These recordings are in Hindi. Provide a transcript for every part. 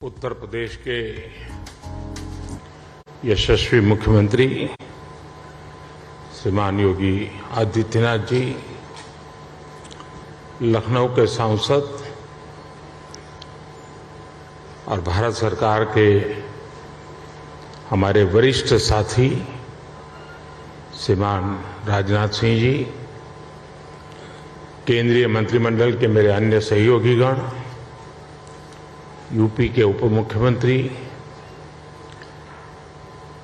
उत्तर प्रदेश के यशस्वी मुख्यमंत्री श्रीमान योगी आदित्यनाथ जी, लखनऊ के सांसद और भारत सरकार के हमारे वरिष्ठ साथी श्रीमान राजनाथ सिंह जी, केंद्रीय मंत्रिमंडल के मेरे अन्य सहयोगीगण, यूपी के उप मुख्यमंत्री,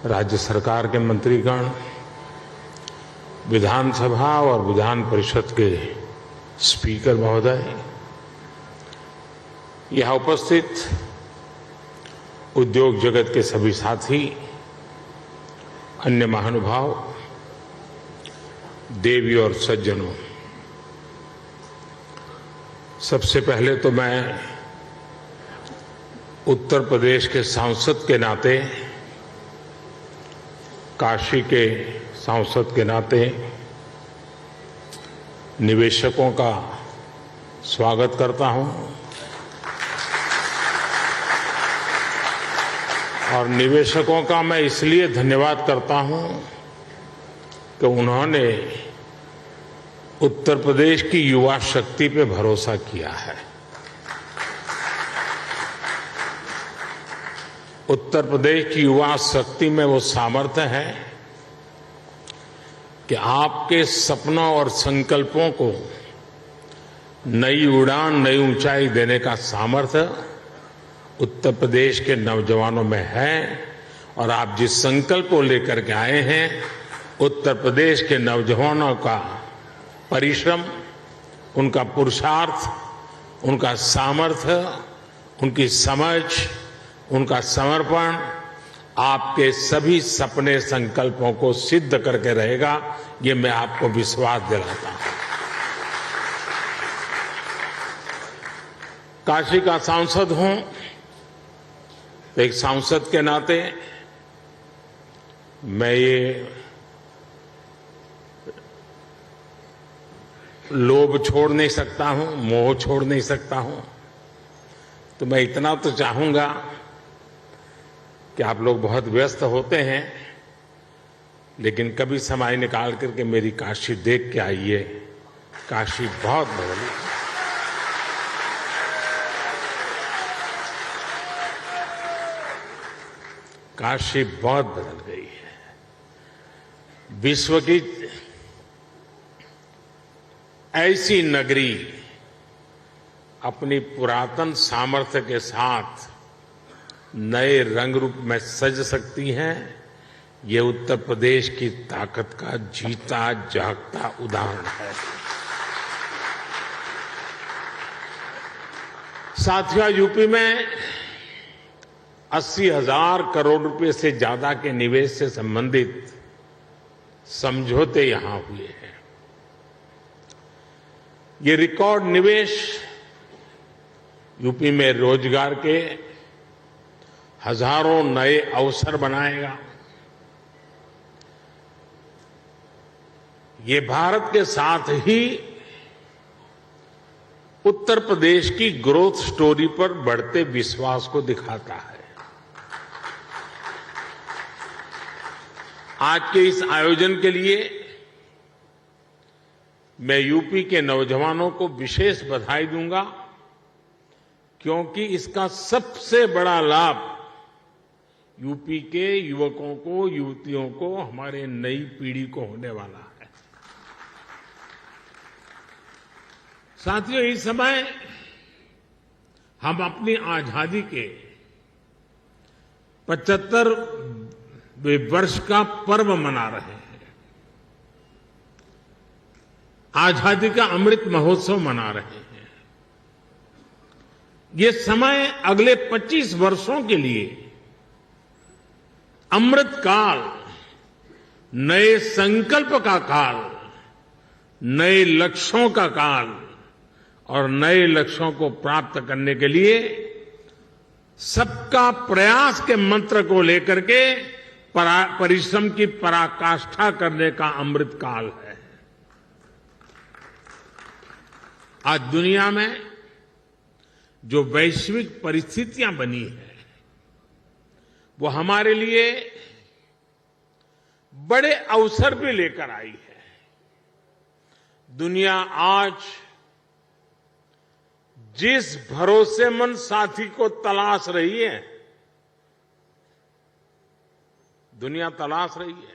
राज्य सरकार के मंत्रीगण, विधानसभा और विधान परिषद के स्पीकर महोदय, यहां उपस्थित उद्योग जगत के सभी साथी, अन्य महानुभाव, देवी और सज्जनों, सबसे पहले तो मैं उत्तर प्रदेश के सांसद के नाते, काशी के सांसद के नाते निवेशकों का स्वागत करता हूं और निवेशकों का मैं इसलिए धन्यवाद करता हूं कि उन्होंने उत्तर प्रदेश की युवा शक्ति पे भरोसा किया है। उत्तर प्रदेश की युवा शक्ति में वो सामर्थ्य है कि आपके सपनों और संकल्पों को नई उड़ान, नई ऊंचाई देने का सामर्थ्य उत्तर प्रदेश के नौजवानों में है। और आप जिस संकल्प को लेकर के आए हैं, उत्तर प्रदेश के नौजवानों का परिश्रम, उनका पुरुषार्थ, उनका सामर्थ्य, उनकी समझ, उनका समर्पण आपके सभी सपने, संकल्पों को सिद्ध करके रहेगा, ये मैं आपको विश्वास दिलाता हूं। काशी का सांसद हूं, तो एक सांसद के नाते मैं ये लोभ छोड़ नहीं सकता हूं, मोह छोड़ नहीं सकता हूं। तो मैं इतना तो चाहूंगा कि आप लोग बहुत व्यस्त होते हैं, लेकिन कभी समय निकाल करके मेरी काशी देख के आइए। काशी बहुत बदली, काशी बहुत बदल गई है। विश्व की ऐसी नगरी अपनी पुरातन सामर्थ्य के साथ नए रंग रूप में सज सकती हैं, ये उत्तर प्रदेश की ताकत का जीता जागता उदाहरण है। साथियों, यूपी में 80,000 करोड़ रुपए से ज्यादा के निवेश से संबंधित समझौते यहां हुए हैं। ये रिकॉर्ड निवेश यूपी में रोजगार के हजारों नए अवसर बनाएगा। ये भारत के साथ ही उत्तर प्रदेश की ग्रोथ स्टोरी पर बढ़ते विश्वास को दिखाता है। आज के इस आयोजन के लिए मैं यूपी के नौजवानों को विशेष बधाई दूंगा, क्योंकि इसका सबसे बड़ा लाभ यूपी के युवकों को, युवतियों को, हमारे नई पीढ़ी को होने वाला है। साथियों, इस समय हम अपनी आजादी के 75वें वर्ष का पर्व मना रहे हैं। आजादी का अमृत महोत्सव मना रहे हैं। ये समय अगले 25 वर्षों के लिए अमृत काल, नए संकल्प का काल, नए लक्ष्यों का काल और नए लक्ष्यों को प्राप्त करने के लिए सबका प्रयास के मंत्र को लेकर के परिश्रम की पराकाष्ठा करने का अमृत काल है। आज दुनिया में जो वैश्विक परिस्थितियां बनी है, वो हमारे लिए बड़े अवसर भी लेकर आई है। दुनिया आज जिस भरोसेमंद साथी को तलाश रही है, दुनिया तलाश रही है,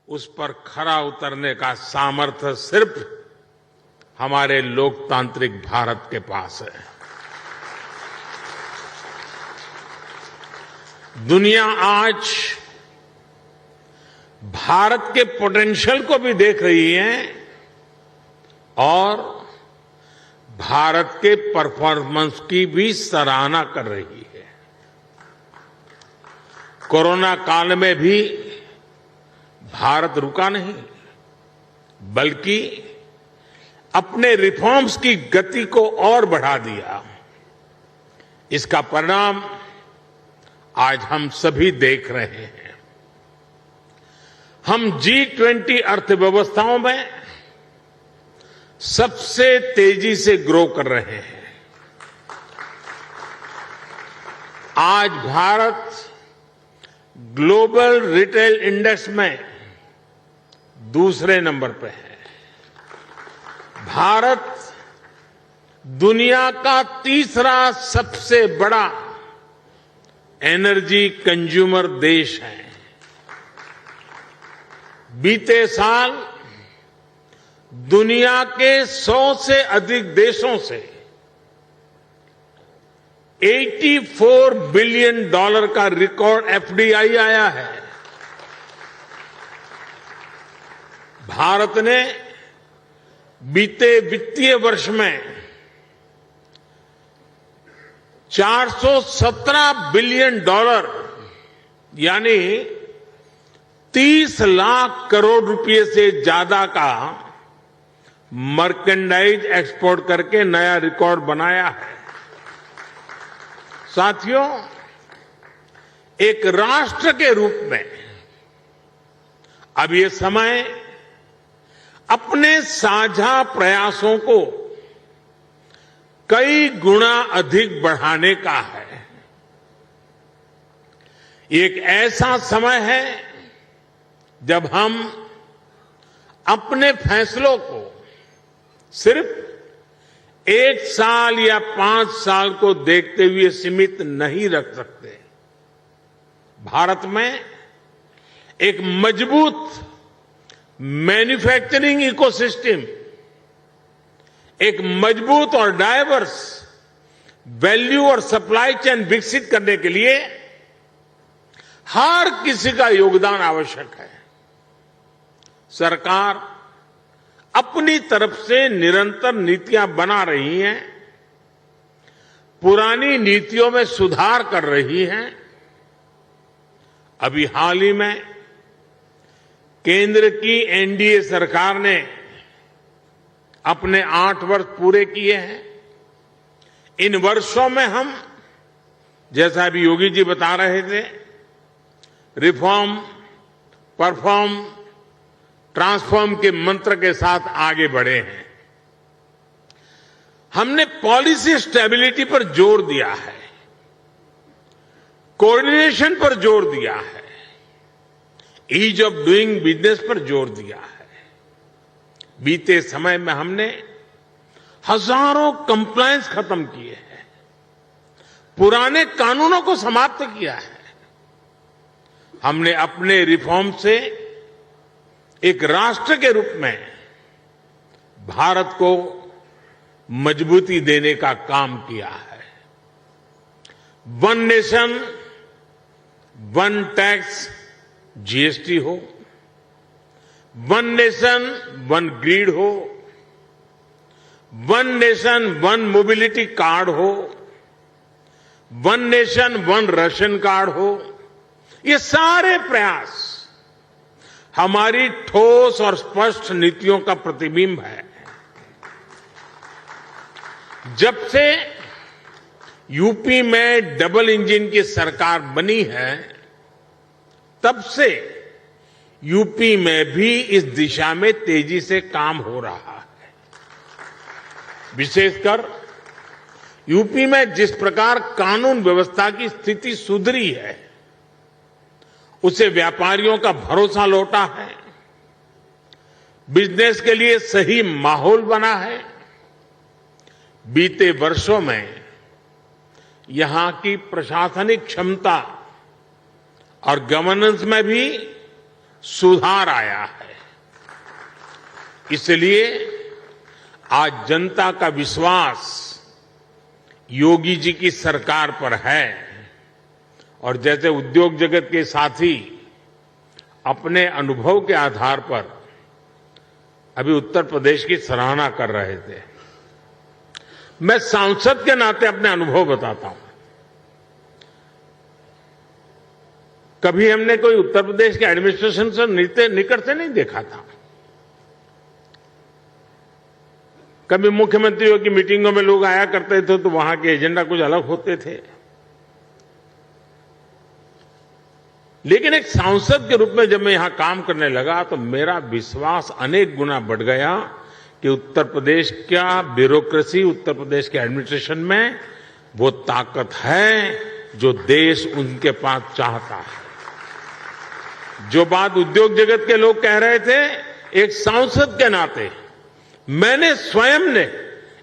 उस पर खरा उतरने का सामर्थ्य सिर्फ हमारे लोकतांत्रिक भारत के पास है। दुनिया आज भारत के पोटेंशियल को भी देख रही है और भारत के परफॉर्मेंस की भी सराहना कर रही है। कोरोना काल में भी भारत रुका नहीं, बल्कि अपने रिफॉर्म्स की गति को और बढ़ा दिया। इसका परिणाम आज हम सभी देख रहे हैं। हम G20 अर्थव्यवस्थाओं में सबसे तेजी से ग्रो कर रहे हैं। आज भारत ग्लोबल रिटेल इंडेक्स में दूसरे नंबर पर है। भारत दुनिया का तीसरा सबसे बड़ा एनर्जी कंज्यूमर देश है। बीते साल दुनिया के 100 से अधिक देशों से $84 बिलियन का रिकॉर्ड एफडीआई आया है। भारत ने बीते वित्तीय वर्ष में $417 बिलियन यानी 30 लाख करोड़ रुपए से ज्यादा का मर्केंडाइज एक्सपोर्ट करके नया रिकॉर्ड बनाया है। साथियों, एक राष्ट्र के रूप में अब ये समय अपने साझा प्रयासों को कई गुना अधिक बढ़ाने का है। एक ऐसा समय है जब हम अपने फैसलों को सिर्फ 1 साल या 5 साल को देखते हुए सीमित नहीं रख सकते। भारत में एक मजबूत मैन्युफैक्चरिंग इकोसिस्टम, एक मजबूत और डाइवर्स वैल्यू और सप्लाई चेन विकसित करने के लिए हर किसी का योगदान आवश्यक है। सरकार अपनी तरफ से निरंतर नीतियां बना रही हैं, पुरानी नीतियों में सुधार कर रही हैं। अभी हाल ही में केंद्र की एनडीए सरकार ने अपने 8 वर्ष पूरे किए हैं। इन वर्षों में हम, जैसा अभी योगी जी बता रहे थे, रिफॉर्म, परफॉर्म, ट्रांसफॉर्म के मंत्र के साथ आगे बढ़े हैं। हमने पॉलिसी स्टेबिलिटी पर जोर दिया है, कोऑर्डिनेशन पर जोर दिया है, ईज ऑफ डूइंग बिजनेस पर जोर दिया है। बीते समय में हमने हजारों कंप्लायंस खत्म किए हैं, पुराने कानूनों को समाप्त किया है। हमने अपने रिफॉर्म से एक राष्ट्र के रूप में भारत को मजबूती देने का काम किया है। One nation, one tax, GST हो, वन नेशन, वन ग्रिड हो, one nation, one mobility card हो, one nation, one ration card हो, ये सारे प्रयास हमारी ठोस और स्पष्ट नीतियों का प्रतिबिंब है। जब से यूपी में डबल इंजन की सरकार बनी है, तब से यूपी में भी इस दिशा में तेजी से काम हो रहा है। विशेषकर यूपी में जिस प्रकार कानून व्यवस्था की स्थिति सुधरी है, उससे व्यापारियों का भरोसा लौटा है, बिजनेस के लिए सही माहौल बना है। बीते वर्षों में यहां की प्रशासनिक क्षमता और गवर्नेंस में भी सुधार आया है। इसलिए आज जनता का विश्वास योगी जी की सरकार पर है और जैसे उद्योग जगत के साथी अपने अनुभव के आधार पर अभी उत्तर प्रदेश की सराहना कर रहे थे, मैं सांसद के नाते अपने अनुभव बताता हूं। कभी हमने कोई उत्तर प्रदेश के एडमिनिस्ट्रेशन से निकट से नहीं देखा था। कभी मुख्यमंत्रियों की मीटिंगों में लोग आया करते थे तो वहां के एजेंडा कुछ अलग होते थे, लेकिन एक सांसद के रूप में जब मैं यहां काम करने लगा तो मेरा विश्वास अनेक गुना बढ़ गया कि उत्तर प्रदेश का ब्यूरोक्रेसी, उत्तर प्रदेश के एडमिनिस्ट्रेशन में वो ताकत है जो देश उनके पास चाहता है। जो बात उद्योग जगत के लोग कह रहे थे, एक सांसद के नाते मैंने स्वयं ने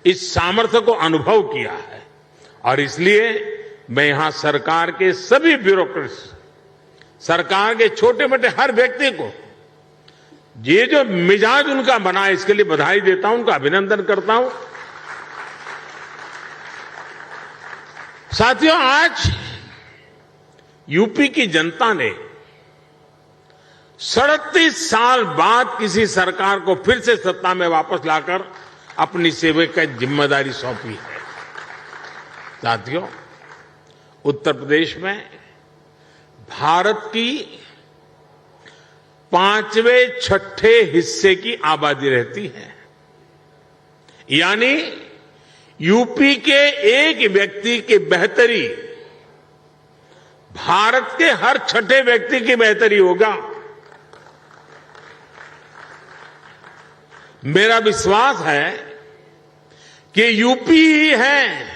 इस सामर्थ्य को अनुभव किया है और इसलिए मैं यहां सरकार के सभी ब्यूरोक्रेट्स, सरकार के छोटे मोटे हर व्यक्ति को ये जो मिजाज उनका बना है इसके लिए बधाई देता हूं, उनका अभिनंदन करता हूं। साथियों, आज यूपी की जनता ने 37 साल बाद किसी सरकार को फिर से सत्ता में वापस लाकर अपनी सेवा की जिम्मेदारी सौंपी है। साथियों, उत्तर प्रदेश में भारत की 5वें-6ठे हिस्से की आबादी रहती है, यानी यूपी के एक व्यक्ति की बेहतरी भारत के हर 6ठे व्यक्ति की बेहतरी होगा। मेरा विश्वास है कि यूपी ही है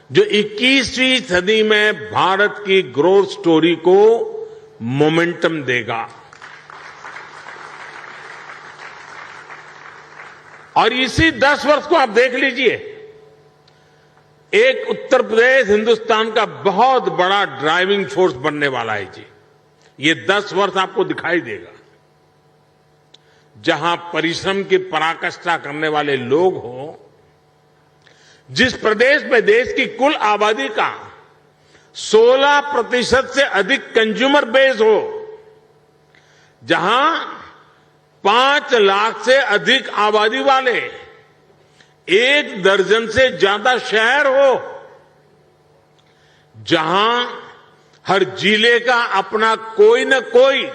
जो 21वीं सदी में भारत की ग्रोथ स्टोरी को मोमेंटम देगा। और इसी 10 वर्ष को आप देख लीजिए, एक उत्तर प्रदेश हिंदुस्तान का बहुत बड़ा ड्राइविंग फोर्स बनने वाला है जी। ये 10 वर्ष आपको दिखाई देगा, जहां परिश्रम की पराकाष्ठा करने वाले लोग हों, जिस प्रदेश में देश की कुल आबादी का 16% से अधिक कंज्यूमर बेस हो, जहां 5 लाख से अधिक आबादी वाले 1 दर्जन से ज्यादा शहर हो, जहां हर जिले का अपना कोई न कोई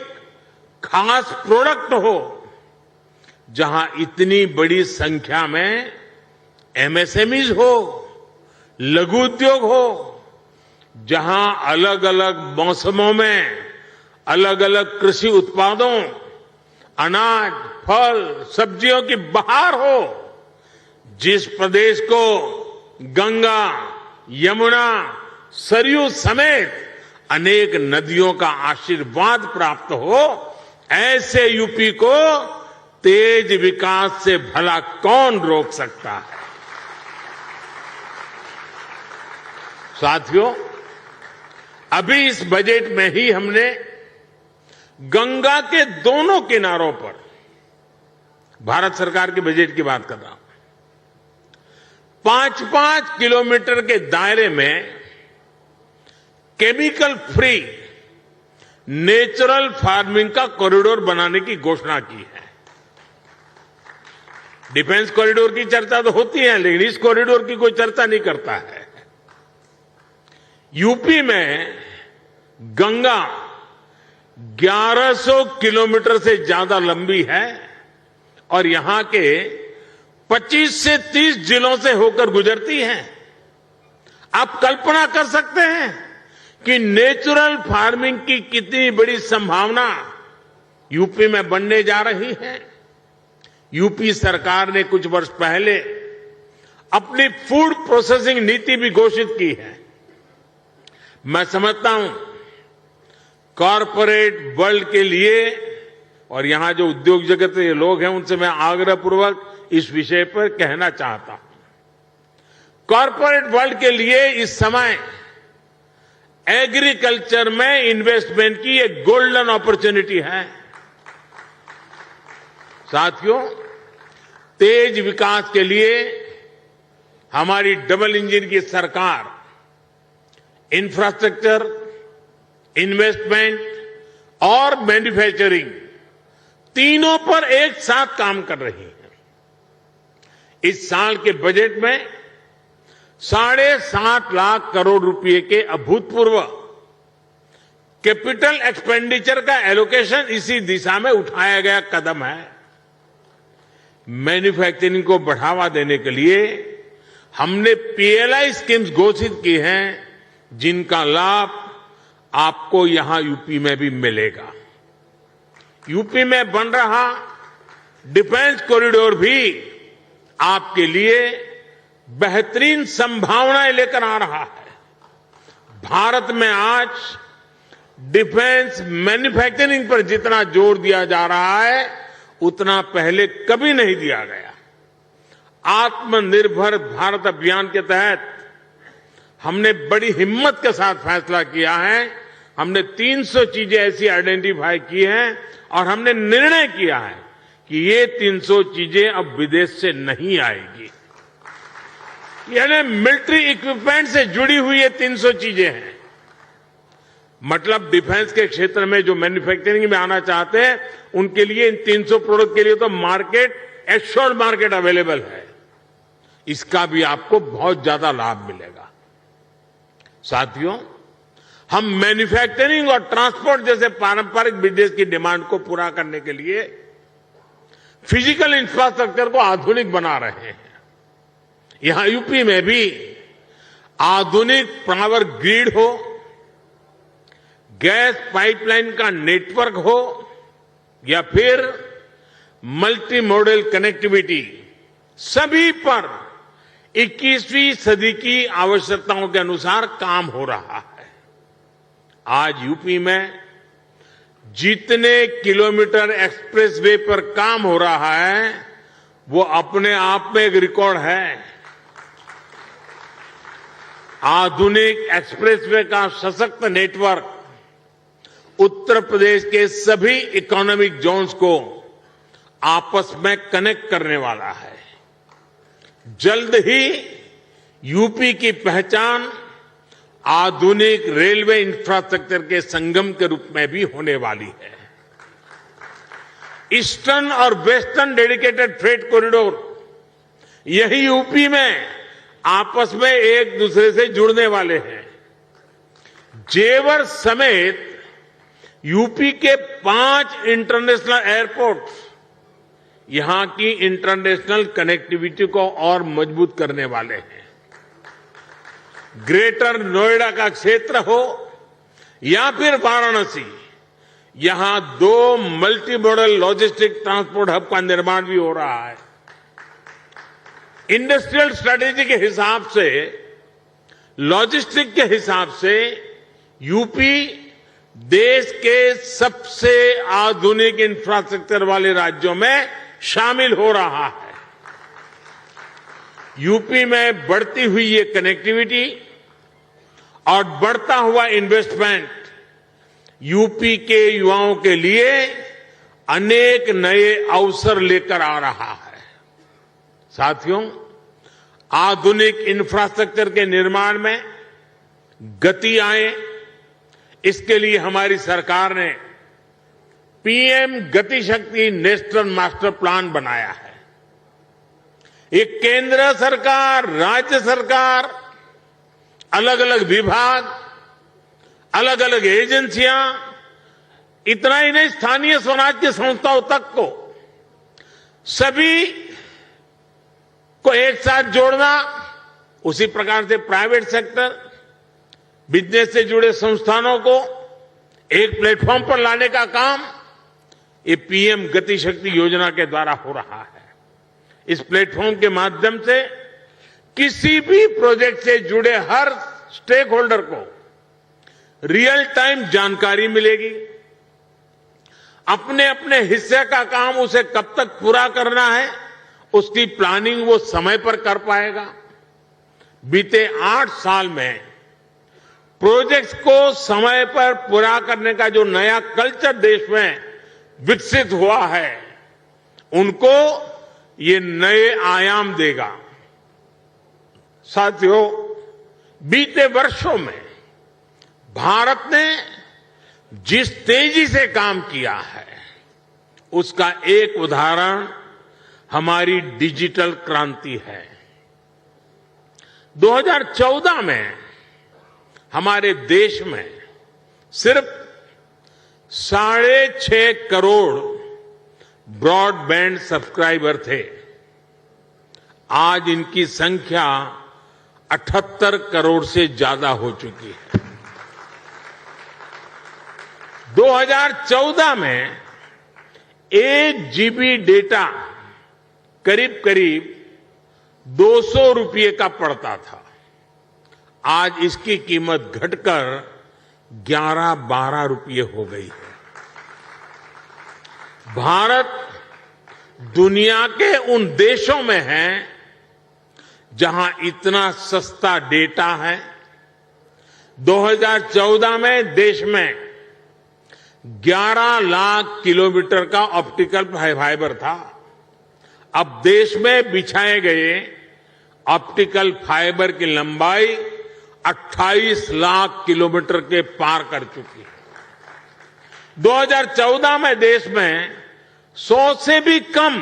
खास प्रोडक्ट हो, जहां इतनी बड़ी संख्या में एमएसएमईज हो, लघु उद्योग हो, जहां अलग अलग मौसमों में अलग अलग कृषि उत्पादों, अनाज, फल, सब्जियों की बहार हो, जिस प्रदेश को गंगा, यमुना, सरयू समेत अनेक नदियों का आशीर्वाद प्राप्त हो, ऐसे यूपी को तेज विकास से भला कौन रोक सकता है। साथियों, अभी इस बजट में ही हमने गंगा के दोनों किनारों पर, भारत सरकार के बजट की बात कर रहा हूं, 5-5 किलोमीटर के दायरे में केमिकल फ्री नेचुरल फार्मिंग का कॉरिडोर बनाने की घोषणा की है। डिफेंस कॉरिडोर की चर्चा तो होती है, लेकिन इस कॉरिडोर की कोई चर्चा नहीं करता है। यूपी में गंगा 1100 किलोमीटर से ज्यादा लंबी है और यहां के 25 से 30 जिलों से होकर गुजरती है। आप कल्पना कर सकते हैं कि नेचुरल फार्मिंग की कितनी बड़ी संभावना यूपी में बनने जा रही है। यूपी सरकार ने कुछ वर्ष पहले अपनी फूड प्रोसेसिंग नीति भी घोषित की है। मैं समझता हूं कॉरपोरेट वर्ल्ड के लिए, और यहां जो उद्योग जगत के लोग हैं उनसे मैं आग्रहपूर्वक इस विषय पर कहना चाहता हूं। कॉरपोरेट वर्ल्ड के लिए इस समय एग्रीकल्चर में इन्वेस्टमेंट की एक गोल्डन अपॉर्चुनिटी है। साथियों, तेज विकास के लिए हमारी डबल इंजन की सरकार इंफ्रास्ट्रक्चर, इन्वेस्टमेंट और मैन्युफैक्चरिंग तीनों पर एक साथ काम कर रही है। इस साल के बजट में 7.5 लाख करोड़ रुपए के अभूतपूर्व कैपिटल एक्सपेंडिचर का एलोकेशन इसी दिशा में उठाया गया कदम है। मैन्युफैक्चरिंग को बढ़ावा देने के लिए हमने पीएलआई स्कीम्स घोषित की हैं, जिनका लाभ आपको यहां यूपी में भी मिलेगा। यूपी में बन रहा डिफेंस कॉरिडोर भी आपके लिए बेहतरीन संभावनाएं लेकर आ रहा है। भारत में आज डिफेंस मैन्युफैक्चरिंग पर जितना जोर दिया जा रहा है उतना पहले कभी नहीं दिया गया। आत्मनिर्भर भारत अभियान के तहत हमने बड़ी हिम्मत के साथ फैसला किया है। हमने 300 चीजें ऐसी आइडेंटिफाई की हैं और हमने निर्णय किया है कि ये 300 चीजें अब विदेश से नहीं आएगी। यानी मिलिट्री इक्विपमेंट से जुड़ी हुई ये 300 चीजें हैं। मतलब डिफेंस के क्षेत्र में जो मैन्युफैक्चरिंग में आना चाहते हैं उनके लिए इन 300 प्रोडक्ट के लिए तो मार्केट, एश्योर्ड मार्केट अवेलेबल है। इसका भी आपको बहुत ज्यादा लाभ मिलेगा। साथियों, हम मैन्युफैक्चरिंग और ट्रांसपोर्ट जैसे पारंपरिक बिजनेस की डिमांड को पूरा करने के लिए फिजिकल इंफ्रास्ट्रक्चर को आधुनिक बना रहे हैं। यहां यूपी में भी आधुनिक पावर ग्रिड हो, गैस पाइपलाइन का नेटवर्क हो या फिर मल्टी मॉडल कनेक्टिविटी, सभी पर 21वीं सदी की आवश्यकताओं के अनुसार काम हो रहा है। आज यूपी में जितने किलोमीटर एक्सप्रेसवे पर काम हो रहा है वो अपने आप में एक रिकॉर्ड है। आधुनिक एक्सप्रेसवे का सशक्त नेटवर्क उत्तर प्रदेश के सभी इकोनॉमिक जोन्स को आपस में कनेक्ट करने वाला है। जल्द ही यूपी की पहचान आधुनिक रेलवे इंफ्रास्ट्रक्चर के संगम के रूप में भी होने वाली है। ईस्टर्न और वेस्टर्न डेडिकेटेड फ्रेट कॉरिडोर यही यूपी में आपस में एक दूसरे से जुड़ने वाले हैं। जेवर समेत यूपी के 5 इंटरनेशनल एयरपोर्ट यहां की इंटरनेशनल कनेक्टिविटी को और मजबूत करने वाले हैं। ग्रेटर नोएडा का क्षेत्र हो या फिर वाराणसी, यहां 2 multi modal logistic transport hub का निर्माण भी हो रहा है। इंडस्ट्रियल स्ट्रेटेजी के हिसाब से, लॉजिस्टिक के हिसाब से यूपी देश के सबसे आधुनिक इंफ्रास्ट्रक्चर वाले राज्यों में शामिल हो रहा है। यूपी में बढ़ती हुई ये कनेक्टिविटी और बढ़ता हुआ इन्वेस्टमेंट यूपी के युवाओं के लिए अनेक नए अवसर लेकर आ रहा है। साथियों, आधुनिक इंफ्रास्ट्रक्चर के निर्माण में गति आए, इसके लिए हमारी सरकार ने पीएम गति शक्ति नेशनल मास्टर प्लान बनाया है। ये केंद्र सरकार, राज्य सरकार, अलग अलग विभाग, अलग अलग एजेंसियां, इतना ही नहीं, स्थानीय स्वराज की संस्थाओं तक को, सभी को एक साथ जोड़ना, उसी प्रकार से प्राइवेट सेक्टर, बिजनेस से जुड़े संस्थानों को एक प्लेटफॉर्म पर लाने का काम ये पीएम गति शक्ति योजना के द्वारा हो रहा है। इस प्लेटफॉर्म के माध्यम से किसी भी प्रोजेक्ट से जुड़े हर स्टेक होल्डर को रियल टाइम जानकारी मिलेगी। अपने अपने हिस्से का काम उसे कब तक पूरा करना है, उसकी प्लानिंग वो समय पर कर पाएगा। बीते 8 साल में प्रोजेक्ट्स को समय पर पूरा करने का जो नया कल्चर देश में विकसित हुआ है, उनको ये नए आयाम देगा। साथियों, बीते वर्षों में भारत ने जिस तेजी से काम किया है, उसका एक उदाहरण हमारी डिजिटल क्रांति है। 2014 में हमारे देश में सिर्फ 6.5 करोड़ ब्रॉडबैंड सब्सक्राइबर थे। आज इनकी संख्या 78 करोड़ से ज्यादा हो चुकी है। 2014 में 1 GB डेटा करीब करीब 200 रुपये का पड़ता था। आज इसकी कीमत घटकर 11-12 रुपये हो गई है। भारत दुनिया के उन देशों में है जहां इतना सस्ता डेटा है। 2014 में देश में 11 लाख किलोमीटर का ऑप्टिकल फाइबर था। अब देश में बिछाए गए ऑप्टिकल फाइबर की लंबाई 28 लाख किलोमीटर के पार कर चुकी है। 2014 में देश में 100 से भी कम,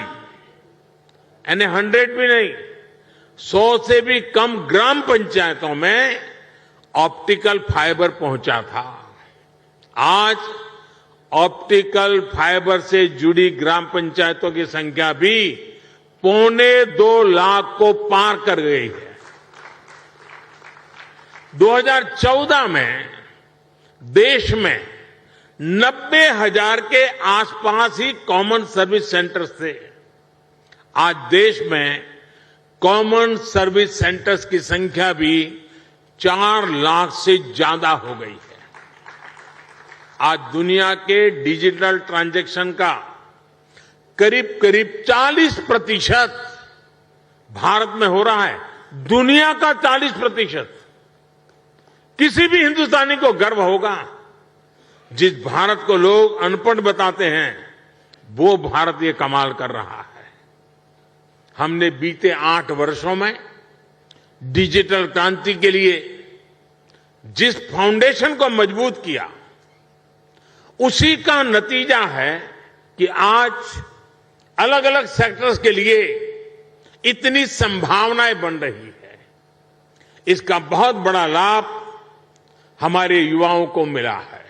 यानी 100 भी नहीं, 100 से भी कम ग्राम पंचायतों में ऑप्टिकल फाइबर पहुंचा था। आज ऑप्टिकल फाइबर से जुड़ी ग्राम पंचायतों की संख्या भी 1.25 लाख को पार कर गई है। 2014 में देश में 90,000 के आसपास ही कॉमन सर्विस सेंटर्स थे। आज देश में कॉमन सर्विस सेंटर्स की संख्या भी 4 लाख से ज्यादा हो गई है। आज दुनिया के डिजिटल ट्रांजैक्शन का करीब करीब 40% भारत में हो रहा है। दुनिया का 40%। किसी भी हिंदुस्तानी को गर्व होगा। जिस भारत को लोग अनपढ़ बताते हैं, वो भारत ये कमाल कर रहा है। हमने बीते 8 वर्षों में डिजिटल क्रांति के लिए जिस फाउंडेशन को मजबूत किया, उसी का नतीजा है कि आज अलग अलग सेक्टर्स के लिए इतनी संभावनाएं बन रही है। इसका बहुत बड़ा लाभ हमारे युवाओं को मिला है।